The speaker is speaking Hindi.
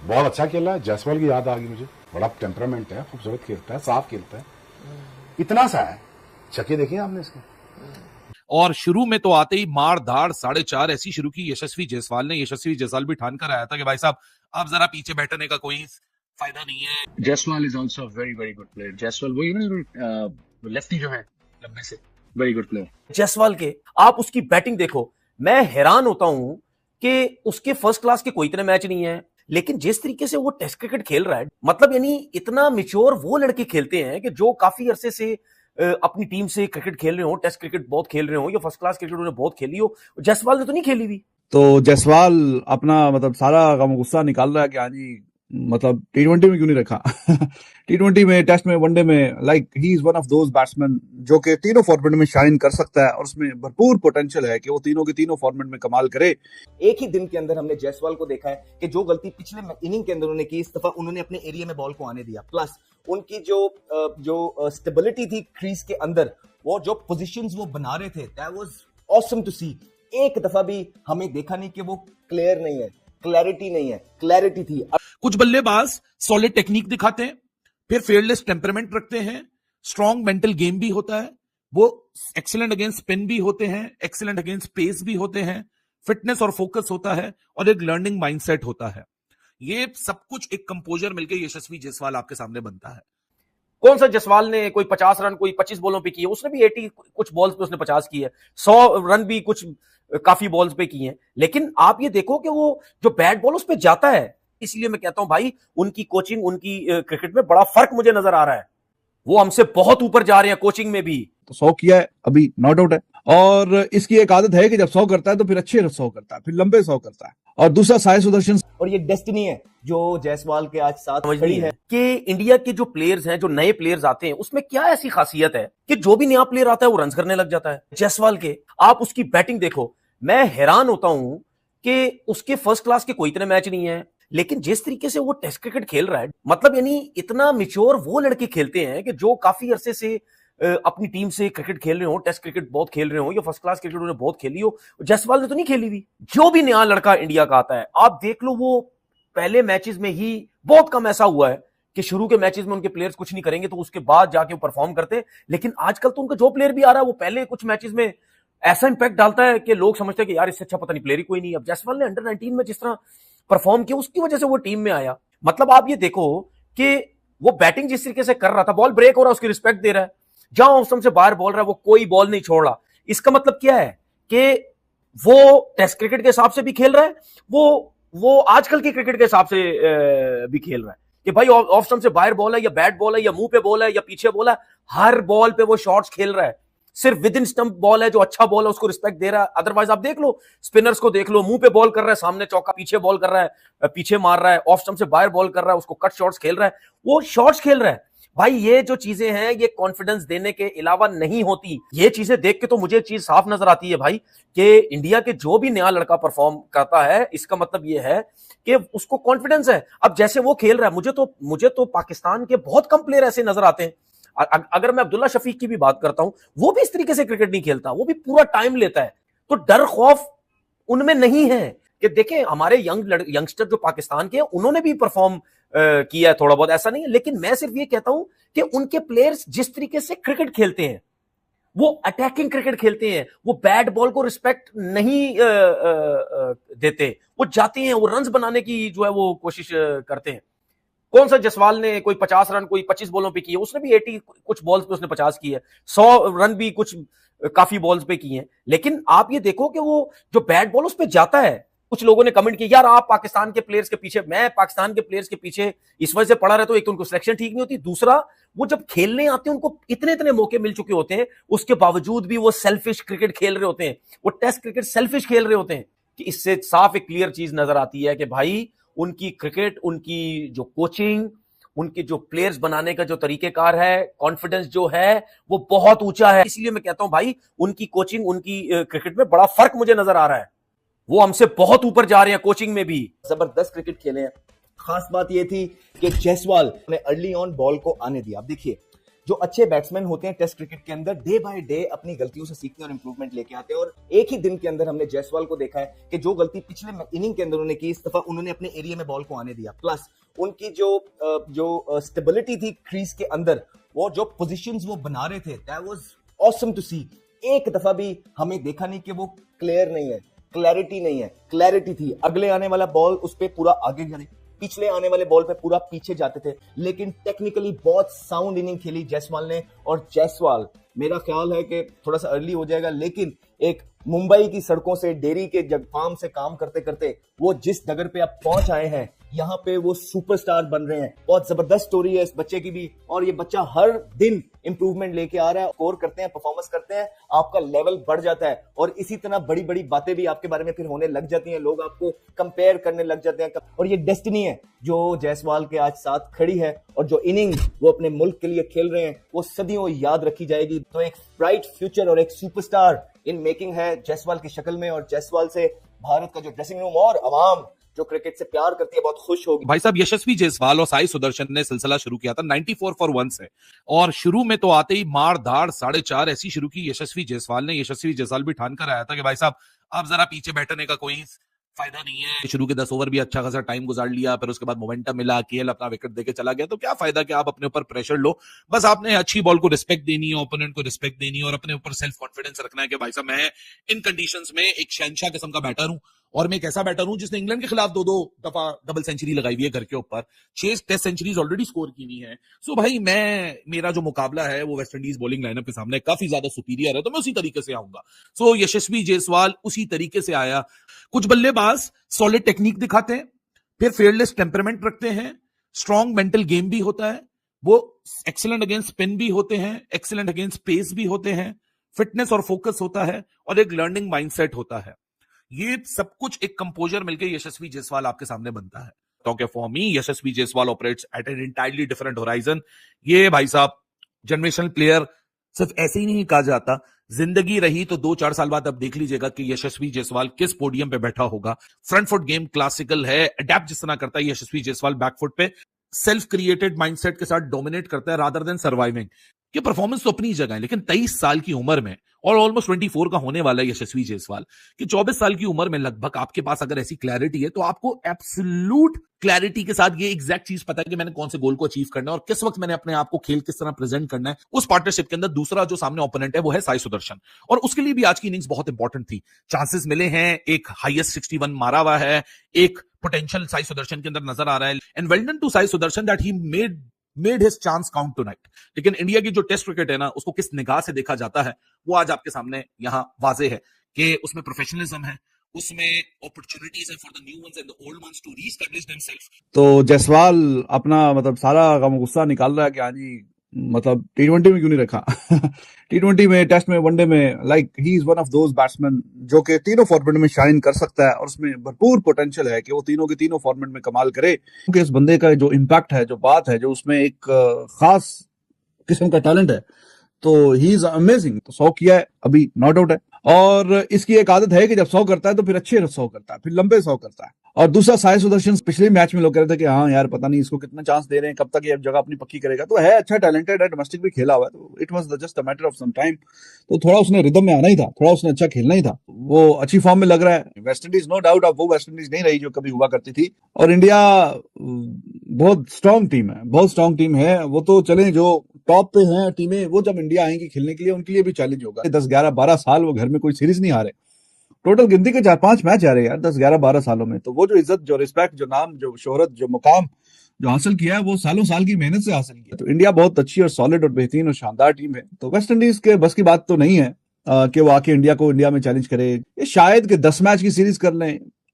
बहुत अच्छा खेला है। जायसवाल की याद आ गई मुझे, बड़ा टेम्परामेंट है, खूबसूरत खेलता है, साफ खेलता है, इतना सा है। छक्के देखिए आपने इसके। और शुरू में तो आते ही मार धाड़ 4.5 ऐसी शुरू की यशस्वी जायसवाल ने। यशस्वी जायसवाल भी ठान कर आया था कि भाई साहब अब जरा पीछे बैठने का कोई फायदा नहीं है। Jaiswal is also a very very good player. Jaiswal वही ना लेफ्टी जो है लंबे से, very good player. जायसवाल के आप उसकी बैटिंग देखो, मैं हैरान होता हूं कि उसके फर्स्ट क्लास के कोई इतने मैच नहीं है, लेकिन जिस तरीके से वो टेस्ट क्रिकेट खेल रहा है, मतलब यानी इतना मिच्योर वो लड़के खेलते हैं कि जो काफी अरसे से अपनी टीम से क्रिकेट खेल रहे हो, टेस्ट क्रिकेट बहुत खेल रहे हो या फर्स्ट क्लास क्रिकेट उन्होंने बहुत खेली हो, जायसवाल ने तो नहीं खेली हुई। तो जायसवाल अपना मतलब सारा गम गुस्सा निकाल रहा है कि हाँ जी मतलब टी20 में क्यों नहीं रखा। टी20 में, टेस्ट में, वनडे में, like he is one of those batsman जो कि तीनों फॉर्मेट में शाइन कर सकता है और उसमें भरपूर पोटेंशियल है कि वो तीनों के तीनों फॉर्मेट में कमाल करे। एक ही दिन के अंदर हमने जायसवाल को देखा है कि जो गलती पिछले इनिंग के अंदर उन्होंने की, इस दफा उन्होंने अपने एरिया में बॉल को आने दिया, प्लस उनकी जो स्टेबिलिटी थी क्रीज के अंदर, वो जो पोजीशंस वो बना रहे थे, दैट वाज ऑसम टू सी। एक दफा भी हमें देखा नहीं कि वो क्लियर नहीं है, क्लैरिटी नहीं है, क्लैरिटी थी। कुछ बल्लेबाज सॉलिड टेक्निक दिखाते हैं, फिर फेयरलेस टेम्परामेंट रखते हैं, स्ट्रॉन्ग मेंटल गेम भी होता है, वो एक्सीलेंट अगेंस्ट स्पिन भी होते हैं, एक्सीलेंट अगेंस्ट पेस भी होते हैं, फिटनेस और फोकस होता है और एक लर्निंग माइंडसेट होता है। ये सब कुछ एक कंपोजर मिलकर यशस्वी जायसवाल आपके सामने बनता है। कौन सा जायसवाल ने कोई 50 रन कोई 25 बॉलों पे किए, उसने भी 80 कुछ बॉल्स पे उसने 50 किए, 100 रन भी कुछ काफी बॉल्स पे किए, लेकिन आप ये देखो कि वो जो बैट बॉल उस पे जाता है। इसलिए मैं कहता हूं भाई, उनकी कोचिंग, उनकी क्रिकेट में बड़ा फर्क मुझे नजर आ रहा है। वो हमसे बहुत ऊपर जा रहे हैं कोचिंग में भी। तो 100 किया है अभी, नॉट डाउट है, और इसकी एक आदत है कि जब 100 करता है तो फिर अच्छे 100 करता है, फिर लंबे 100 करता है। और दूसरा साई सुदर्शन, और ये डेस्टिनी है जो जायसवाल के आज साथ खड़ी है कि इंडिया के जो प्लेयर्स हैं, जो नए प्लेयर्स आते हैं, उसमें क्या ऐसी खासियत है कि जो भी नया प्लेयर आता है वो रन करने लग जाता है। जायसवाल के आप उसकी बैटिंग देखो, मैं हैरान होता हूं कि उसके फर्स्ट क्लास के कोई इतने मैच नहीं है, लेकिन जिस तरीके से वो टेस्ट क्रिकेट खेल रहा है, मतलब यानी इतना मिच्योर वो लड़के खेलते हैं कि जो काफी अरसे से अपनी टीम से क्रिकेट खेल रहे हो, टेस्ट क्रिकेट बहुत खेल रहे हो या फर्स्ट क्लास क्रिकेट उन्होंने बहुत खेली हो। जायसवाल ने तो नहीं खेली हुई। जो भी नया लड़का इंडिया का आता है, आप देख लो, वो पहले मैचेस में ही बहुत कम ऐसा हुआ है कि शुरू के मैचेस में उनके प्लेयर्स कुछ नहीं करेंगे तो उसके बाद जाके वो परफॉर्म करते हैं, लेकिन आजकल तो उनका जो प्लेयर भी आ रहा है वो पहले कुछ मैचेस में ऐसा इंपैक्ट डालता है कि लोग समझते हैं कि यार इससे अच्छा पता नहीं प्लेयर ही कोई नहीं। अब जायसवाल ने अंडर 19 में जिस तरह परफॉर्म किया, उसकी वजह से वो टीम में आया। मतलब आप ये देखो कि वो बैटिंग जिस तरीके से कर रहा था, बॉल ब्रेक हो रहा है उसकी रिस्पेक्ट दे रहा है, जहां ऑफ से बाहर बॉल रहा है वो कोई बॉल नहीं छोड़ रहा। इसका मतलब क्या है कि वो टेस्ट क्रिकेट के हिसाब से भी खेल रहा है, वो आजकल के क्रिकेट के हिसाब से भी खेल रहा है कि भाई ऑफ स्टंप से बाहर बॉल है या बैट बॉल है या मुंह पे बॉल है या पीछे बॉल है, हर बॉल पे वो शॉट्स खेल रहा है। सिर्फ विद इन स्टंप बॉल है जो अच्छा बॉल है उसको रिस्पेक्ट दे रहा है, अदरवाइज आप देख लो स्पिनर्स को देख लो, मुंह पे बॉल कर रहा है, सामने चौका, पीछे बॉल कर रहा है, पीछे मार रहा है, ऑफ स्टंप से बाहर बॉल कर रहा है, उसको कट शॉट्स खेल रहा है, वो शॉट्स खेल रहा है। भाई ये जो चीजें हैं ये कॉन्फिडेंस देने के अलावा नहीं होती। ये चीजें देख के तो मुझे चीज साफ नजर आती है भाई कि इंडिया के जो भी नया लड़का परफॉर्म करता है, इसका मतलब ये है कि उसको कॉन्फिडेंस है। अब जैसे वो खेल रहा है, मुझे तो पाकिस्तान के बहुत कम प्लेयर ऐसे नजर आते हैं। अगर मैं अब्दुल्ला शफीक की भी बात करता हूं, वो भी इस तरीके से क्रिकेट नहीं खेलता, वो भी पूरा टाइम लेता है। तो डर खौफ उनमें नहीं है कि देखें हमारे यंगस्टर जो पाकिस्तान के, उन्होंने भी परफॉर्म किया है थोड़ा बहुत, ऐसा नहीं है। लेकिन मैं सिर्फ ये कहता हूं कि उनके प्लेयर्स जिस तरीके से क्रिकेट खेलते हैं, वो अटैकिंग क्रिकेट खेलते हैं, वो बैट बॉल को रिस्पेक्ट नहीं देते, वो जाते हैं, वो रन्स बनाने की जो है वो कोशिश करते हैं। कौन सा जायसवाल ने कोई 50 रन कोई 25 बॉलों पे किए, उसने भी 80 कुछ बॉल्स पे उसने 50 किए, 100 रन भी कुछ काफी बॉल्स पे किए, लेकिन आप ये देखो कि वो जो बैट बॉल उस पे जाता है। कुछ लोगों ने कमेंट किया यार आप पाकिस्तान के प्लेयर्स के पीछे, मैं पाकिस्तान के प्लेयर्स के पीछे इस वजह से पड़ा रहता हूं, एक तो उनको सिलेक्शन ठीक नहीं होती, दूसरा वो जब खेलने आते हैं उनको इतने इतने मौके मिल चुके होते हैं, उसके बावजूद भी वो सेल्फिश क्रिकेट खेल रहे होते हैं, वो टेस्ट क्रिकेट सेल्फिश खेल रहे होते हैं। कि इससे साफ एक क्लियर चीज नजर आती है कि भाई उनकी क्रिकेट, उनकी जो कोचिंग, उनके जो प्लेयर्स बनाने का जो तरीकेकार है, कॉन्फिडेंस जो है वो बहुत ऊंचा है। इसलिए मैं कहता हूं भाई उनकी कोचिंग, उनकी क्रिकेट में बड़ा फर्क मुझे नजर आ रहा है। वो हमसे बहुत ऊपर जा रहे हैं कोचिंग में भी। जबरदस्त क्रिकेट खेले हैं। खास बात यह थी कि जायसवाल ने अर्ली ऑन बॉल को आने दिया। अब देखिए जो अच्छे बैट्समैन होते हैं टेस्ट क्रिकेट के अंदर डे बाय डे अपनी गलतियों से सीखते हैं और इंप्रूवमेंट लेके आते हैं। और एक ही दिन के अंदर हमने जायसवाल को देखा है कि जो गलती पिछले इनिंग के अंदर उन्होंने की, इस दफा उन्होंने अपने एरिया में बॉल को आने दिया। प्लस उनकी जो स्टेबिलिटी थी क्रीज के अंदर, वो जो पोजीशंस वो बना रहे थे, दैट वाज ऑसम टू सी। एक दफा भी हमें देखा नहीं कि वो क्लियर नहीं है, क्लैरिटी नहीं है, क्लैरिटी थी। अगले आने वाला बॉल उस पर पूरा आगे जाने, पिछले आने वाले बॉल पे पूरा पीछे जाते थे। लेकिन टेक्निकली बहुत साउंड इनिंग खेली जायसवाल ने। और जायसवाल, मेरा ख्याल है कि थोड़ा सा अर्ली हो जाएगा, लेकिन एक मुंबई की सड़कों से, डेयरी के जग फार्म से काम करते करते वो जिस डगर पे अब पहुंच आए हैं, यहाँ पे वो सुपरस्टार बन रहे हैं। बहुत जबरदस्त स्टोरी है इस बच्चे की भी, और ये बच्चा हर दिन इंप्रूवमेंट लेके आ रहा है। स्कोर करते हैं, परफॉर्मेंस करते हैं, आपका लेवल बढ़ जाता है। और इसी तरह बड़ी बड़ी बातें भी आपके बारे में फिर होने लग जाती हैं, लोग आपको कंपेयर करने लग जाते हैं। और ये डेस्टिनी है जो जायसवाल के आज साथ खड़ी है, और जो इनिंग वो अपने मुल्क के लिए खेल रहे हैं वो सदियों याद रखी जाएगी। तो एक ब्राइट फ्यूचर और एक सुपरस्टार इन मेकिंग है जायसवाल की शक्ल में। और जायसवाल से भारत का जो ड्रेसिंग रूम और अवाम जो क्रिकेट से प्यार करती है बहुत खुश होगी। भाई साहब, यशस्वी जायसवाल और साई सुदर्शन ने सिलसिला शुरू किया था 94 फॉर 1 से, और शुरू में तो आते ही मार धाड़ 4.5 ऐसी शुरू की यशस्वी जायसवाल ने। यशस्वी जायसवाल भी ठान कर आया था कि भाई साहब अब जरा पीछे बैठने का कोई फायदा नहीं है। शुरू के 10 ओवर भी अच्छा खासा टाइम गुजार लिया, फिर उसके बाद मोमेंटम मिला, केएल अपना विकेट देके चला गया, तो क्या फायदा कि आप अपने ऊपर प्रेशर लो। बस आपने अच्छी बॉल को रिस्पेक्ट देनी है, ओपोनेंट को रिस्पेक्ट देनी है, और अपने ऊपर सेल्फ कॉन्फिडेंस रखना है कि भाई साहब मैं इन कंडीशंस में एक शहंशाह किस्म का बैटर हूं, और मैं एक ऐसा बैटर हूं जिसने इंग्लैंड के खिलाफ 2-2 दफा डबल सेंचुरी लगाई हुई है घर के ऊपर, 6 टेस्ट सेंचुरीज ऑलरेडी स्कोर की हुई है। सो भाई मेरा जो मुकाबला है वो वेस्ट इंडीज बॉलिंग लाइनअप के सामने काफी ज्यादा सुपीरियर है, तो मैं उसी तरीके से आऊंगा। सो यशस्वी जायसवाल उसी तरीके से आया। कुछ बल्लेबाज सॉलिड टेक्निक दिखाते हैं, फिर फेयरलेस टेम्परामेंट रखते हैं, स्ट्रॉन्ग मेंटल गेम भी होता है, वो एक्सीलेंट अगेंस्ट स्पिन भी होते हैं, एक्सीलेंट अगेंस्ट पेस भी होते हैं, फिटनेस और फोकस होता है, और एक लर्निंग माइंडसेट होता है। ये सब कुछ एक कंपोजर मिलकर यशस्वी जायसवाल आपके सामने बनता है। तो for me Yashasvi Jaiswal operates at an entirely different horizon. ये भाई साहब जनरेशनल प्लेयर सिर्फ ऐसे ही नहीं कहा जाता, जिंदगी रही तो 2-4 साल बाद अब देख लीजिएगा कि यशस्वी जायसवाल किस पोडियम पे बैठा होगा। फ्रंट फुट गेम क्लासिकल है, अडेप्ट जिस तरह करता है यशस्वी जायसवाल बैक फुट पे, सेल्फ क्रिएटेड माइंडसेट के साथ डोमिनेट करता है रादर देन सर्वाइविंग। कि परफॉर्मेंस तो अपनी जगह है, लेकिन 23 साल की उम्र में, और ऑलमोस्ट 24 का होने वाला है यशस्वी जायसवाल, कि 24 साल की उम्र में लगभग आपके पास अगर ऐसी क्लैरिटी है तो आपको एब्सोल्यूट क्लैरिटी के साथ ये एग्जैक्ट चीज पता है कि मैंने कौन से गोल को अचीव करना है और किस वक्त मैंने अपने आप को खेल किस तरह प्रेजेंट करना है। उस पार्टनरशिप के अंदर दूसरा जो सामने ओपोनेंट है वो है साई सुदर्शन, और उसके लिए भी आज की इनिंग्स बहुत इंपॉर्टेंट थी। चांसेस मिले हैं, एक हाईएस्ट 61 मारा हुआ है, एक पोटेंशियल साई सुदर्शन के अंदर नजर आ रहा है, and well done to Sai Sudharsan that he made his chance count tonight. लेकिन इंडिया की जो टेस्ट क्रिकेट है ना, उसको किस निगाह से देखा जाता है वो आज आपके सामने यहां वाजे है कि उसमें प्रोफेशनलिज्म है, उसमें अपॉर्चुनिटीज है for the new ones and the old ones to reestablish themselves. तो जायसवाल अपना मतलब सारा गम गुस्सा निकाल रहा है कि हाँ जी मतलब टी20 में क्यों नहीं रखा। टी20 में, टेस्ट में, वनडे में, like he is one of those batsman जो कि तीनों फॉर्मेट में शाइन कर सकता है, और उसमें भरपूर पोटेंशियल है कि वो तीनों के तीनों फॉर्मेट में कमाल करे। क्योंकि इस बंदे का जो इम्पैक्ट है, जो बात है, जो उसमें एक खास किस्म का टैलेंट है, तो ही इज अमेजिंग। तो 100 किया है अभी, नॉट आउट है, और इसकी एक आदत है कि जब 100 करता है तो फिर अच्छे 100 करता है, फिर लंबे 100 करता है। और दूसरा साई सुदर्शन, पिछले मैच में लोग कह रहे थे कि हाँ यार पता नहीं इसको कितना चांस दे रहे हैं, कब तक ये जगह अपनी पक्की करेगा। तो है अच्छा टैलेंटेड है, डोमेस्टिक भी खेला हुआ है, तो it was just a matter of some time. तो थोड़ा उसने रिदम में आना ही था, थोड़ा उसने अच्छा खेलना ही था। वो अच्छी फॉर्म में लग रहा है। वेस्ट इंडीज नो डाउट, अब वो वेस्ट इंडीज नहीं रही जो कभी हुआ करती थी, और इंडिया बहुत स्ट्रॉन्ग टीम है, बहुत स्ट्रॉन्ग टीम है। वो तो चले जो टॉप पे हैं टीमें, वो जब इंडिया आएंगी खेलने के लिए उनके लिए भी चैलेंज होगा। 10-11-12 साल वो घर में कोई सीरीज नहीं हारे, टोटल गिनती के 4-5 मैच आ रहे हैं यार 10-11-12 सालों में। तो वो जो इज्जत, जो रिस्पेक्ट, जो नाम, जो शोहरत, जो मुकाम जो हासिल किया है, वो सालों साल की मेहनत से हासिल किया। तो इंडिया बहुत अच्छी और सॉलिड और बेहतरीन और शानदार टीम है। तो वेस्ट इंडीज के बस की बात तो नहीं है कि वो आके इंडिया में चैलेंज करे। ये शायद कि 10 मैच की सीरीज कर लें,